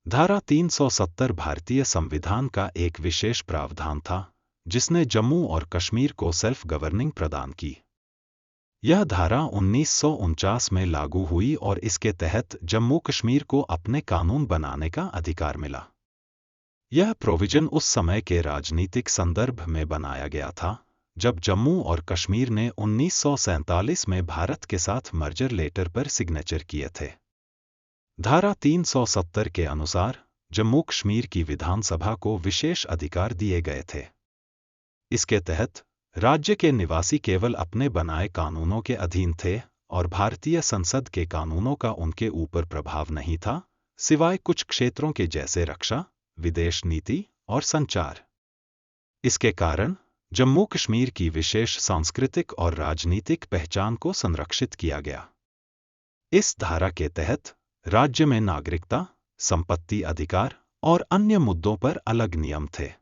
धारा 370 भारतीय संविधान का एक विशेष प्रावधान था जिसने जम्मू और कश्मीर को सेल्फ गवर्निंग प्रदान की। यह धारा 1949 में लागू हुई और इसके तहत जम्मू कश्मीर को अपने कानून बनाने का अधिकार मिला। यह प्रोविजन उस समय के राजनीतिक संदर्भ में बनाया गया था जब जम्मू और कश्मीर ने 1947 में भारत के साथ मर्जर लेटर पर सिग्नेचर किए थे। धारा 370 के अनुसार जम्मू कश्मीर की विधानसभा को विशेष अधिकार दिए गए थे। इसके तहत राज्य के निवासी केवल अपने बनाए कानूनों के अधीन थे और भारतीय संसद के कानूनों का उनके ऊपर प्रभाव नहीं था, सिवाय कुछ क्षेत्रों के जैसे रक्षा, विदेश नीति और संचार। इसके कारण जम्मू कश्मीर की विशेष सांस्कृतिक और राजनीतिक पहचान को संरक्षित किया गया। इस धारा के तहत राज्य में नागरिकता, संपत्ति अधिकार और अन्य मुद्दों पर अलग नियम थे।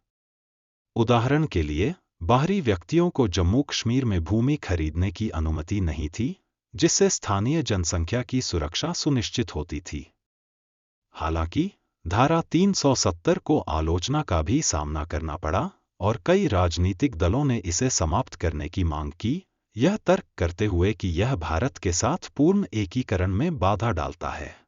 उदाहरण के लिए, बाहरी व्यक्तियों को जम्मू कश्मीर में भूमि खरीदने की अनुमति नहीं थी, जिससे स्थानीय जनसंख्या की सुरक्षा सुनिश्चित होती थी। हालांकि धारा 370 को आलोचना का भी सामना करना पड़ा और कई राजनीतिक दलों ने इसे समाप्त करने की मांग की, यह तर्क करते हुए कि यह भारत के साथ पूर्ण एकीकरण में बाधा डालता है।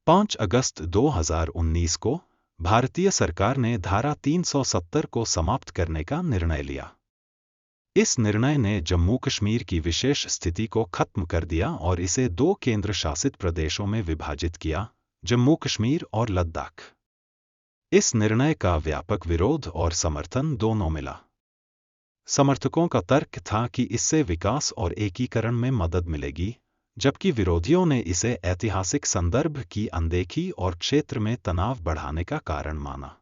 5 अगस्त 2019 को भारतीय सरकार ने धारा 370 को समाप्त करने का निर्णय लिया। इस निर्णय ने जम्मू कश्मीर की विशेष स्थिति को खत्म कर दिया और इसे 2 केंद्र शासित प्रदेशों में विभाजित किया, जम्मू कश्मीर और लद्दाख। इस निर्णय का व्यापक विरोध और समर्थन दोनों मिला। समर्थकों का तर्क था कि इससे विकास और एकीकरण में मदद मिलेगी, जबकि विरोधियों ने इसे ऐतिहासिक संदर्भ की अनदेखी और क्षेत्र में तनाव बढ़ाने का कारण माना।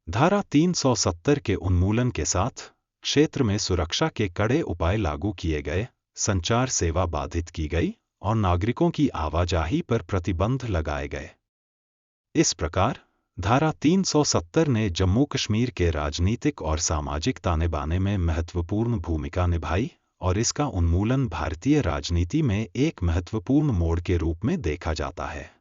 धारा 370 के उन्मूलन के साथ क्षेत्र में सुरक्षा के कड़े उपाय लागू किए गए, संचार सेवा बाधित की गई और नागरिकों की आवाजाही पर प्रतिबंध लगाए गए। इस प्रकार धारा 370 ने जम्मू कश्मीर के राजनीतिक और सामाजिक ताने-बाने में महत्वपूर्ण भूमिका निभाई और इसका उन्मूलन भारतीय राजनीति में एक महत्वपूर्ण मोड़ के रूप में देखा जाता है।